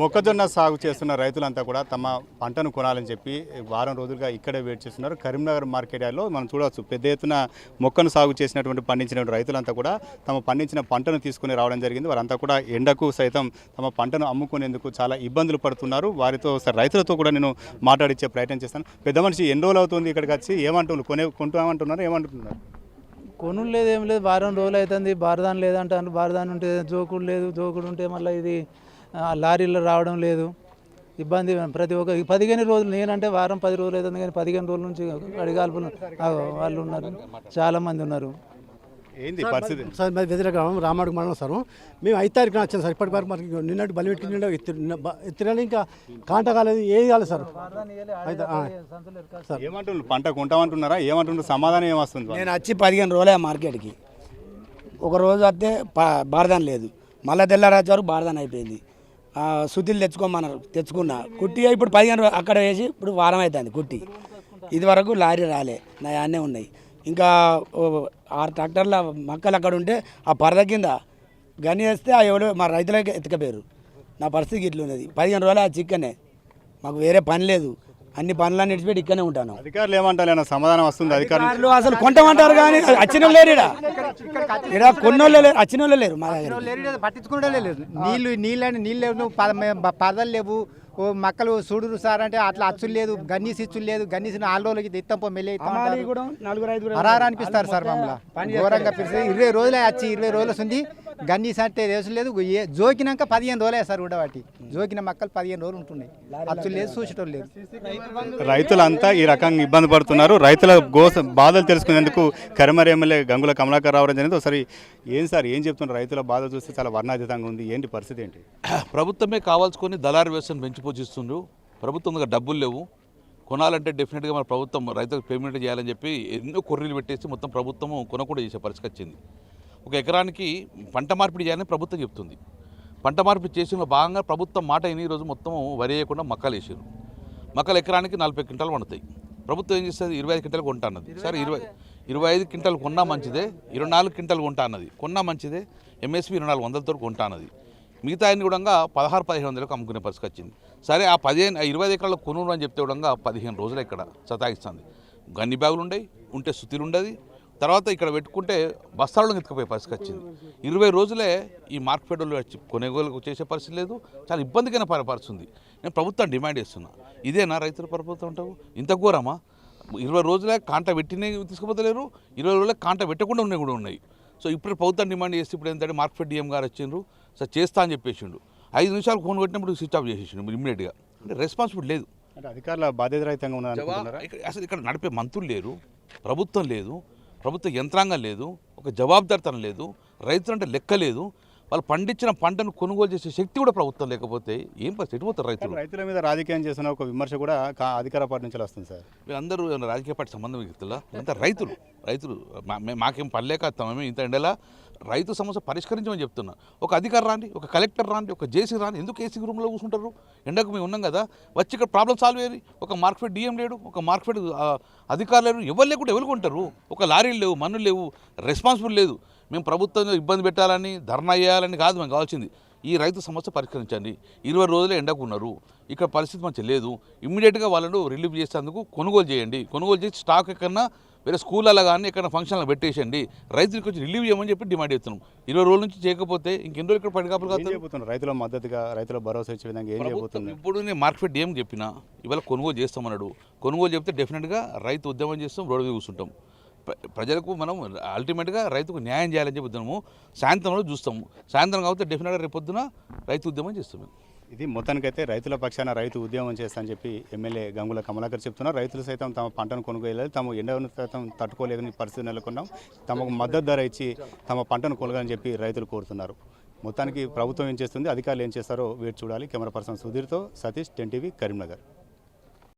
మొక్కజొన్న సాగు చేస్తున్న రైతులంతా కూడా తమ పంటను కొనాలని చెప్పి వారం రోజులుగా ఇక్కడే వెయిట్ చేస్తున్నారు. కరీంనగర్ మార్కెట్ యార్డ్లో మనం చూడవచ్చు, పెద్ద ఎత్తున మొక్కను సాగు చేసినటువంటి పండించిన రైతులంతా కూడా తమ పండించిన పంటను తీసుకుని రావడం జరిగింది. వారంతా కూడా ఎండకు సైతం తమ పంటను అమ్ముకునేందుకు చాలా ఇబ్బందులు పడుతున్నారు. వారితో రైతులతో కూడా నేను మాట్లాడించే ప్రయత్నం చేస్తాను. పెద్ద మనిషి ఎన్ని రోజులు అవుతుంది ఇక్కడికి వచ్చి? ఏమంటున్నారు? కొంటామంటున్నారు? ఏమంటున్నారు? కొనులు లేదు, ఏం లేదు. వారం రోజులు అవుతుంది. బారదాన్ లేదంటారు. బారదాన్ ఉంటే జోకుడు లేదు, జోకుడు ఉంటే మళ్ళీ ఇది లారీలో రావడం లేదు. ఇబ్బంది ప్రతి ఒక్క 15 రోజులు. నేనంటే వారం 10 రోజులు అవుతుంది, కానీ 15 రోజుల నుంచి అడిగాల్పులు వాళ్ళు ఉన్నారు, చాలామంది ఉన్నారు. ఏంది పరిస్థితి సార్? మాది వెదిర గ్రామం, రామాడు మండలం సార్. మేము 5 తారీఖున వచ్చాం సార్. ఇప్పటి వరకు మనకి నిన్నటి బలి పెట్టి నిండా ఎత్తిన ఇంకా కాంట కాలేదు, ఏది కాలేదు సార్. ఏమంటున్నారు? పంట కొంటామంటున్నారా? ఏమంటున్నారు? సమాధానం ఏమొస్తుంది? నేను వచ్చి 15 రోజులే మార్కెట్కి. ఒక రోజు వస్తే బారదాన్ లేదు, మళ్ళీ తెల్లారాజు వరకు బారదాన్ అయిపోయింది. సుతిలు తెచ్చుకోమన్నారు, తెచ్చుకున్నా. కుట్టి ఇప్పుడు 15 అక్కడ వేసి ఇప్పుడు వారం అవుతుంది కుట్టి. ఇది వరకు లారీ రాలే, నా అన్నీ ఉన్నాయి. ఇంకా 6 ట్రాక్టర్ల మక్కలు అక్కడ ఉంటే ఆ పరద కింద గని వేస్తే ఎవడో మా రైతులకి ఎత్తుకపోయారు. నా పరిస్థితి ఇట్లా ఉన్నది. 15 రోజులు ఆ చిక్కనే, మాకు వేరే పని లేదు. అన్ని పనులన్నీ విడిచిపెట్టి ఇక్కడనే ఉంటాను. అధికారులు ఏమంటారు? సమాధానం వస్తుంది? అధికారులు అసలు కొంటామంటారు కానీ వచ్చిన వాళ్ళు లేరు. ఇక్కడ కొన్నోళ్ళు లేరు, వచ్చిన వాళ్ళు లేరు. మా దగ్గర పట్టించుకుంటే లేదు. నీళ్ళు లేవు, పదలు లేవు. ఓ మక్కలు చూడురు సార్ అంటే అట్లా అచ్చులు లేదు, గన్నీసి ఇచ్చులు లేదు. గన్నీసిన 4 రోజులకి ఇస్తాం పో మెల్లి అరారా అనిపిస్తారు సార్. మమ్మల్ని ఘోరంగా పిలిచి 20 రోజులే వచ్చి 20 రోజులు ఉంది. గన్నీసి అంటే రేసు లేదు. జోకినాక 15 రోజులే సార్ ఉండబట్టి. జోకిన మక్కలు 15 రోజులు ఉంటున్నాయి, అచ్చులు లేదు, చూసేటోళ్ళు లేదు. రైతులంతా ఈ రకంగా ఇబ్బంది పడుతున్నారు. రైతుల బాధలు తెలుసుకునేందుకు కరీంనగర్ ఎమ్మెల్యే గంగుల కమలాకర్ రావడం జరిగింది. ఒకసారి ఏం సార్, ఏం చెప్తున్నారు? రైతుల బాధ చూస్తే చాలా వర్ణాతీతంగా ఉంది. ఏంటి పరిస్థితి ఏంటి? ప్రభుత్వమే కావాల్సుకొని దళారు వ్యవస్థను పెంచి పోషిస్తుండ్రు. ప్రభుత్వం దగ్గర డబ్బులు లేవు, కొనాలంటే డెఫినెట్గా మన ప్రభుత్వం రైతులకు పేమెంట్ చేయాలని చెప్పి ఎన్నో కొర్రీలు పెట్టేసి మొత్తం ప్రభుత్వం కొనకుండా చేసే పరిస్థితి వచ్చింది. ఒక ఎకరానికి పంట మార్పిడి చేయాలని ప్రభుత్వం చెప్తుంది. పంట మార్పిడి చేసిన భాగంగా ప్రభుత్వం మాట అయిన ఈరోజు మొత్తం వరి వేయకుండా మక్కలు వేసారు. మక్కలు ఎకరానికి 40 క్వింటాలు పండుతాయి. ప్రభుత్వం ఏం చేస్తుంది? 25 క్వింటాలు కొంటా అన్నది. సరే 25 క్వింటాలు కొన్నా మంచిదే, 24 క్వింటాలు కొంటా అన్నది. కొన్నా మంచిదే, ఎంఎస్పీ 2400తో కొంటా అన్నది. మిగతా అన్ని కూడా 16-1700లకు అమ్ముకునే పరిస్థితి వచ్చింది. సరే ఆ 20 ఎకరాలు కొనుగోలు అని చెప్తే కూడా 15 రోజులు ఇక్కడ సతాయిస్తుంది. గన్ని బ్యాగులు ఉండయి, ఉంటే సుతిలు ఉండదు. తర్వాత ఇక్కడ పెట్టుకుంటే బస్తాల్లో ఎత్తుకుపోయే పరిస్థితి వచ్చింది. 20 రోజులే ఈ మార్కెట్ వచ్చి కొనుగోలు చేసే పరిస్థితి లేదు. చాలా ఇబ్బందికైన పరిస్థితుంది. నేను ప్రభుత్వం డిమాండ్ చేస్తున్నా, ఇదేనా రైతుల ప్రభుత్వం ఉంటావు? ఇంత ఘోరమా? 20 రోజులే కాంట పెట్టినే తీసుకుపోతలేరు, 20 రోజులే కాంట పెట్టకుండా ఉన్నాయి కూడా ఉన్నాయి. సో ఇప్పుడు ప్రభుత్వం డిమాండ్ చేస్తే ఇప్పుడు ఏంటంటే మార్కెట్ డిఎం గారు వచ్చిండ్రు, సార్ చేస్తా అని చెప్పేసిండు. 5 నిమిషాలు ఫోన్ కొట్టినప్పుడు స్విచ్ ఆఫ్ చేసేసిండు ఇమ్మీడియట్గా. అంటే రెస్పాన్సిబిలిటీ లేదు. అంటే అధికారుల బాధ్యతారహితంగా ఉన్నారు. అసలు ఇక్కడ నడిపే మంత్రులు లేరు, ప్రభుత్వం లేదు, ప్రభుత్వ యంత్రాంగం లేదు, ఒక జవాబుదారితనం లేదు, రైతులు అంటే లెక్క లేదు. వాళ్ళు పండించిన పంటను కొనుగోలు చేసే శక్తి కూడా ప్రభుత్వం లేకపోతే ఏం పరిస్థితి పోతారు రైతులు? రైతుల మీద రాజకీయం చేసిన ఒక విమర్శ కూడా అధికార పార్టీ నుంచి వస్తుంది సార్. వీళ్ళందరూ రాజకీయ పార్టీ సంబంధం వ్యక్తులా? అంతా రైతులు మాకేం పనిలేక మేము ఇంత ఎండలా రైతు సమస్య పరిష్కరించమని చెప్తున్నా. ఒక అధికారి రాండి, ఒక కలెక్టర్ రాండి, ఒక జేసీ రాండి. ఎందుకు ఏసీ రూమ్లో కూర్చుంటారు? ఎండకు మేము ఉన్నాం కదా, వచ్చి ఇక్కడ ప్రాబ్లం సాల్వ్ అయ్యేది. ఒక మార్కెట్ డిఎం లేడు, ఒక మార్కెట్ అధికారులు లేరు, ఎవరు లేకుండా ఎవరు కొంటారు? ఒక లారీలు లేవు, మన్నులు లేవు, రెస్పాన్సిబుల్ లేదు. మేము ప్రభుత్వం ఇబ్బంది పెట్టాలని, ధర్నా చేయాలని కాదు మేము కావాల్సింది. ఈ రైతు సమస్య పరిష్కరించండి. 20 రోజులే ఎండకు ఉన్నారు, ఇక్కడ పరిస్థితి మంచి లేదు. ఇమ్మీడియట్గా వాళ్ళను రిలీఫ్ చేసేందుకు కొనుగోలు చేయండి. కొనుగోలు చేసి స్టాక్ ఎక్కడన్నా వేరే స్కూళ్ళలో కానీ ఎక్కడ ఫంక్షన్లో పెట్టేసండి. రైతులకు వచ్చి రిలీవ్ చేయమని చెప్పి డిమాండ్ చేస్తున్నాం. 20 రోజుల నుంచి చేయకపోతే ఇంకెందుకు ఇక్కడ పడికాపులు కాదు. రైతుల మద్దతుగా రైతుల భరోసా ఇచ్చే విధంగా ఏం చేయబోతుంది? ఇప్పుడు నేను మార్కెట్ ఏం చెప్పినా ఇవాళ కొనుగోలు చేస్తామన్నాడు. కొనుగోలు చెప్తే డెఫినెట్గా రైతు ఉద్యమం చేస్తాం, రోడ్డు మీద కూర్చుంటాం. ప్రజలకు మనం అల్టిమేట్గా రైతుకు న్యాయం చేయాలని చెప్తున్నాము. సాయంత్రంలో చూస్తాము. సాయంత్రం కాబట్టి డెఫినెట్గా రేపొద్దున రైతు ఉద్యమం చేస్తున్నాం. ఇది మొత్తానికైతే రైతుల పక్షాన రైతు ఉద్యమం చేస్తామని చెప్పి ఎమ్మెల్యే గంగుల కమలాకర్ చెప్తున్నారు. రైతులు సైతం తమ పంటను కొనుగోలు, తమ ఎండను సైతం తట్టుకోలేని పరిస్థితి నెలకొన్నాం, తమకు మద్దతు ధర ఇచ్చి తమ పంటను కొనుగోలని చెప్పి రైతులు కోరుతున్నారు. మొత్తానికి ప్రభుత్వం ఏం చేస్తుంది, అధికారులు ఏం చేస్తారో వేచి చూడాలి. కెమెరా పర్సన్ సుధీర్తో సతీష్, 10 టీవీ, కరీంనగర్.